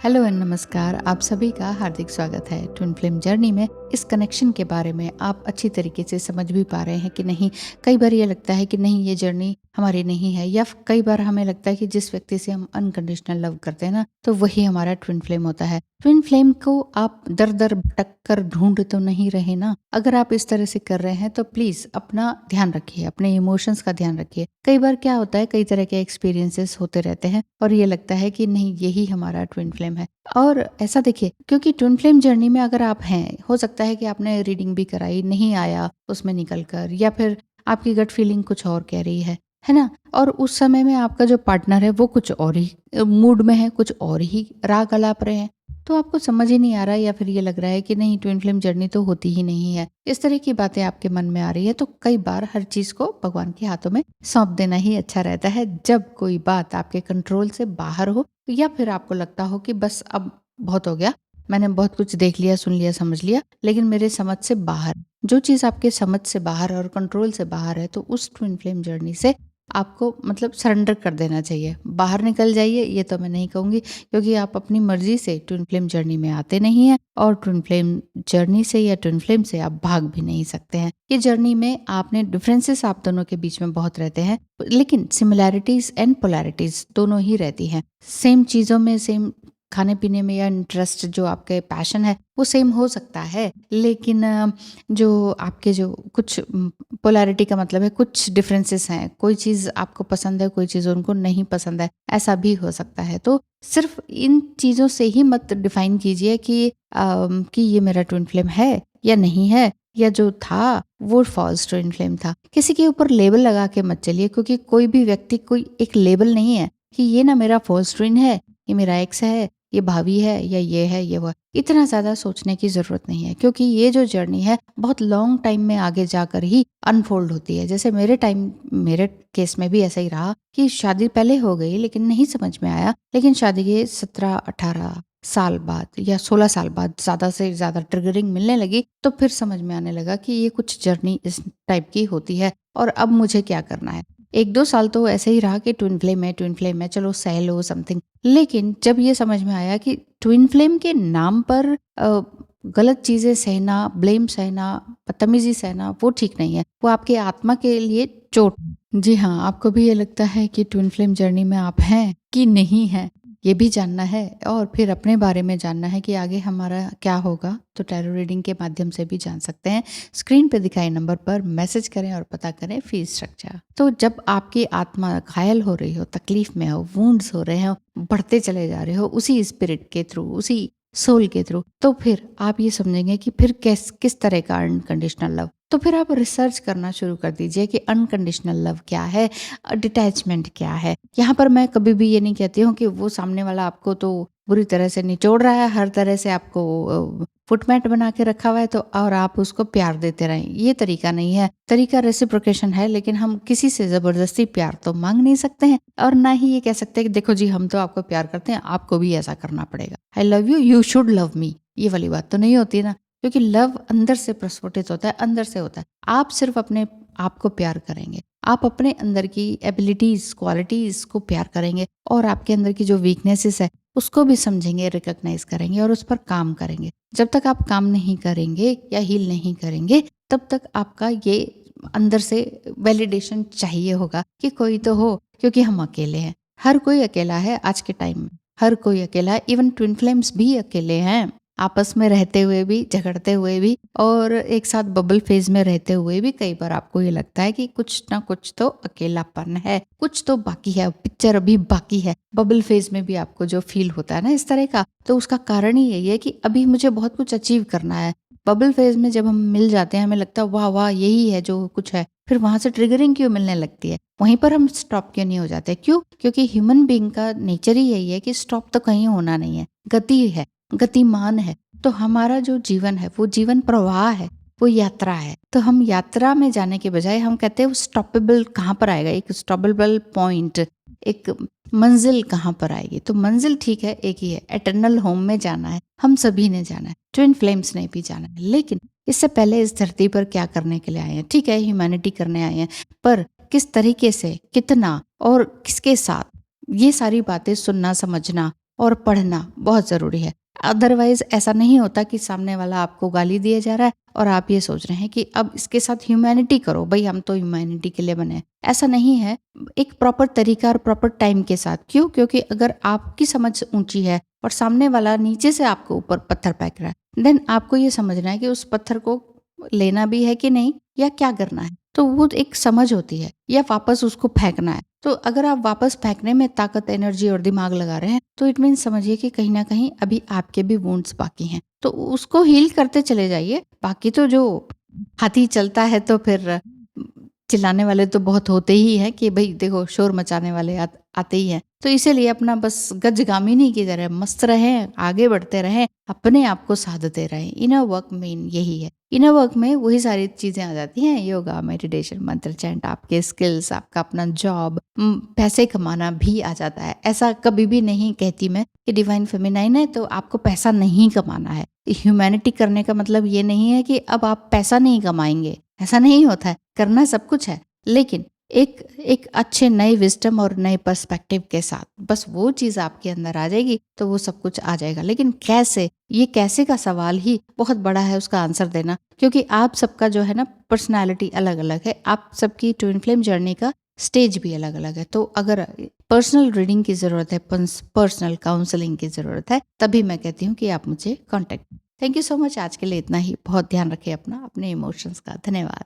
Hello and नमस्कार। आप सभी का हार्दिक स्वागत है ट्विन फ्लेम जर्नी में। इस कनेक्शन के बारे में आप अच्छी तरीके से समझ भी पा रहे हैं कि नहीं। कई बार ये लगता है कि नहीं, ये जर्नी हमारी नहीं है, या कई बार हमें लगता है कि जिस व्यक्ति से हम अनकंडीशनल लव करते हैं ना, तो वही हमारा ट्विन फ्लेम होता है। ट्विन फ्लेम को आप दर दर भटक कर ढूंढ तो नहीं रहे ना। अगर आप इस तरह से कर रहे हैं तो प्लीज अपना ध्यान रखिए, अपने इमोशंस का ध्यान रखिए। कई बार क्या होता है, कई तरह के एक्सपीरियंसेस होते रहते हैं और ये लगता है कि नहीं, यही हमारा ट्विन फ्लेम है। और ऐसा देखिए, क्योंकि ट्विन फ्लेम जर्नी में अगर आप हैं, हो सकता है कि आपने रीडिंग भी कराई, नहीं आया उसमें निकल कर, या फिर आपकी गट फीलिंग कुछ और कह रही है ना। और उस समय में आपका जो पार्टनर है वो कुछ और ही मूड में है, कुछ और ही राग अलाप रहे हैं, तो आपको समझ ही नहीं आ रहा है, या फिर ये लग रहा है कि नहीं, ट्विन फ्लेम जर्नी तो होती ही नहीं है। इस तरह की बातें आपके मन में आ रही है, तो कई बार हर चीज को भगवान के हाथों में सौंप देना ही अच्छा रहता है। जब कोई बात आपके कंट्रोल से बाहर हो, या फिर आपको लगता हो कि बस अब बहुत हो गया, मैंने बहुत कुछ देख लिया, सुन लिया, समझ लिया, लेकिन मेरे समझ से बाहर, जो चीज आपके समझ से बाहर और कंट्रोल से बाहर है, तो उस ट्विन फ्लेम जर्नी से आपको मतलब सरेंडर कर देना चाहिए। बाहर निकल जाइए, ये तो मैं नहीं कहूंगी, क्योंकि आप अपनी मर्जी से ट्विन फ्लेम जर्नी में आते नहीं हैं, और ट्विन फ्लेम जर्नी से या ट्विन फ्लेम से आप भाग भी नहीं सकते हैं। ये जर्नी में आपने डिफरेंसेस आप दोनों के बीच में बहुत रहते हैं, लेकिन सिमिलैरिटीज एंड पोलैरिटीज दोनों ही रहती हैं। सेम चीजों में, सेम खाने पीने में, या इंटरेस्ट जो आपके पैशन है वो सेम हो सकता है, लेकिन जो आपके जो कुछ पोलैरिटी का मतलब है कुछ डिफरेंसेस हैं। कोई चीज़ आपको पसंद है, कोई चीज़ उनको नहीं पसंद है, ऐसा भी हो सकता है। तो सिर्फ इन चीज़ों से ही मत डिफाइन कीजिए कि ये मेरा ट्विन फ्लेम है या नहीं है, या जो था वो फॉल्स ट्विन फ्लेम था। किसी के ऊपर लेबल लगा के मत चलिए, क्योंकि कोई भी व्यक्ति कोई एक लेबल नहीं है कि ये ना मेरा फॉल्स ट्विन है, ये मेरा एक्स है, ये भाभी है, या ये है, ये वो है। इतना ज्यादा सोचने की जरूरत नहीं है, क्योंकि ये जो जर्नी है बहुत लॉन्ग टाइम में आगे जाकर ही अनफोल्ड होती है। जैसे मेरे केस में भी ऐसा ही रहा कि शादी पहले हो गई, लेकिन नहीं समझ में आया, लेकिन शादी के 17-18 साल बाद या 16 साल बाद ज्यादा से ज्यादा ट्रिगरिंग मिलने लगी, तो फिर समझ में आने लगा कि ये कुछ जर्नी इस टाइप की होती है, और अब मुझे क्या करना है। 1-2 साल तो ऐसे ही रहा कि ट्विन फ्लेम है, चलो सह लो समथिंग। लेकिन जब ये समझ में आया कि ट्विन फ्लेम के नाम पर गलत चीजें सहना, ब्लेम सहना, बदतमीजी सहना, वो ठीक नहीं है। वो आपके आत्मा के लिए चोट। जी हाँ, आपको भी ये लगता है कि ट्विन फ्लेम जर्नी में आप हैं कि नहीं हैं, ये भी जानना है, और फिर अपने बारे में जानना है कि आगे हमारा क्या होगा, तो टैरो रीडिंग के माध्यम से भी जान सकते हैं। स्क्रीन पे दिखाए नंबर पर मैसेज करें और पता करें फीस स्ट्रक्चर। तो जब आपकी आत्मा घायल हो रही हो, तकलीफ में हो, वुंड्स हो रहे हो, बढ़ते चले जा रहे हो उसी स्पिरिट के थ्रू, उसी सोल के थ्रू, तो फिर आप ये समझेंगे कि फिर किस तरह का अनकंडीशनल लव। तो फिर आप रिसर्च करना शुरू कर दीजिए कि अनकंडीशनल लव क्या है, डिटैचमेंट क्या है। यहाँ पर मैं कभी भी ये नहीं कहती हूँ कि वो सामने वाला आपको तो बुरी तरह से निचोड़ रहा है, हर तरह से आपको फुटमैट बना के रखा हुआ है, तो और आप उसको प्यार देते रहें, ये तरीका नहीं है। तरीका रेसिप्रोकेशन है, लेकिन हम किसी से जबरदस्ती प्यार तो मांग नहीं सकते हैं, और ना ही ये कह सकते हैं कि देखो जी, हम तो आपको प्यार करते हैं, आपको भी ऐसा करना पड़ेगा। I love you, you should love me, ये वाली बात तो नहीं होती ना। क्योंकि लव अंदर से प्रस्फुटित होता है, अंदर से होता है। आप सिर्फ अपने आप को प्यार करेंगे, आप अपने अंदर की एबिलिटीज, क्वालिटीज को प्यार करेंगे, और आपके अंदर की जो वीकनेसेस है उसको भी समझेंगे, रिकॉग्नाइज करेंगे, और उस पर काम करेंगे। जब तक आप काम नहीं करेंगे या हील नहीं करेंगे, तब तक आपका ये अंदर से वैलिडेशन चाहिए होगा कि कोई तो हो, क्योंकि हम अकेले हैं। हर कोई अकेला है आज के टाइम में, हर कोई अकेला है। इवन ट्विन फ्लेम्स भी अकेले हैं, आपस में रहते हुए भी, झगड़ते हुए भी, और एक साथ बबल फेज में रहते हुए भी। कई बार आपको ये लगता है कि कुछ ना कुछ तो अकेलापन है, कुछ तो बाकी है, पिक्चर अभी बाकी है। बबल फेज में भी आपको जो फील होता है ना इस तरह का, तो उसका कारण ही यही है कि अभी मुझे बहुत कुछ अचीव करना है। बबल फेज में जब हम मिल जाते हैं, हमें लगता है वाह वाह, यही है जो कुछ है। फिर वहां से ट्रिगरिंग क्यों मिलने लगती है, वहीं पर हम स्टॉप क्यों नहीं हो जाते? क्यों? क्योंकि ह्यूमन बीइंग का नेचर ही यही है कि स्टॉप तो कहीं होना नहीं है, गति है, गतिमान है। तो हमारा जो जीवन है वो जीवन प्रवाह है, वो यात्रा है। तो हम यात्रा में जाने के बजाय हम कहते हैं वो स्टॉपेबल कहाँ पर आएगा, एक स्टॉपेबल पॉइंट, एक मंजिल कहाँ पर आएगी। तो मंजिल ठीक है, एक ही है, एटर्नल होम में जाना है। हम सभी ने जाना है, ट्विन फ्लेम्स ने भी जाना है। लेकिन इससे पहले इस धरती पर क्या करने के लिए आए हैं? ठीक है, ह्यूमैनिटी करने आए हैं, पर किस तरीके से, कितना और किसके साथ, ये सारी बातें सुनना, समझना, और पढ़ना बहुत ज़रूरी है। अदरवाइज़ ऐसा नहीं होता कि सामने वाला आपको गाली दिया जा रहा है और आप ये सोच रहे हैं कि अब इसके साथ ह्यूमैनिटी करो, भई हम तो ह्यूमैनिटी के लिए बने हैं। ऐसा नहीं है, एक प्रॉपर तरीका और प्रॉपर टाइम के साथ। क्यों? क्योंकि अगर आपकी समझ ऊँची है और सामने वाला नीचे से आपके ऊपर पत्थर फेंक रहा है, देन आपको ये समझना है कि उस पत्थर को लेना भी है कि नहीं, या क्या करना है। तो वो एक समझ होती है, या वापस उसको फेंकना है। तो अगर आप वापस फेंकने में ताकत, एनर्जी और दिमाग लगा रहे हैं, तो इट मीन्स समझिए कि कहीं न कहीं अभी आपके भी वुंड्स बाकी हैं। तो उसको हील करते चले जाइए। बाकी तो जो हाथी चलता है तो फिर चिल्लाने वाले तो बहुत होते ही हैं कि भई देखो, शोर मचाने वाले आते ही हैं। तो इसीलिए अपना बस गजगामिनी की तरह मस्त रहें, आगे बढ़ते रहें, अपने आप को साधते रहें। इनर वर्क मेन यही है। इनर वर्क में वही सारी चीज़ें आ जाती हैं, योगा, मेडिटेशन, मंत्र चैंट, आपके स्किल्स, आपका अपना जॉब, पैसे कमाना भी आ जाता है। ऐसा कभी भी नहीं कहती मैं कि डिवाइन फेमिनाइन है तो आपको पैसा नहीं कमाना है। ह्यूमैनिटी करने का मतलब ये नहीं है कि अब आप पैसा नहीं कमाएँगे, ऐसा नहीं होता है। करना सब कुछ है, लेकिन एक एक अच्छे नए विज़डम और नए पर्सपेक्टिव के साथ बस वो चीज़ आपके अंदर आ जाएगी, तो वो सब कुछ आ जाएगा। लेकिन कैसे? ये कैसे का सवाल ही बहुत बड़ा है उसका आंसर देना, क्योंकि आप सबका जो है ना पर्सनैलिटी अलग-अलग है। आप सबकी ट्विन फ्लेम जर्नी का स्टेज भी अलग-अलग है। तो अगर पर्सनल रीडिंग की ज़रूरत है, पर्सनल काउंसलिंग की ज़रूरत है, तभी मैं कहती हूँ कि आप मुझे contact. Thank you so much. आज के लिए इतना ही। बहुत ध्यान रखें अपना, अपने इमोशंस का। धन्यवाद।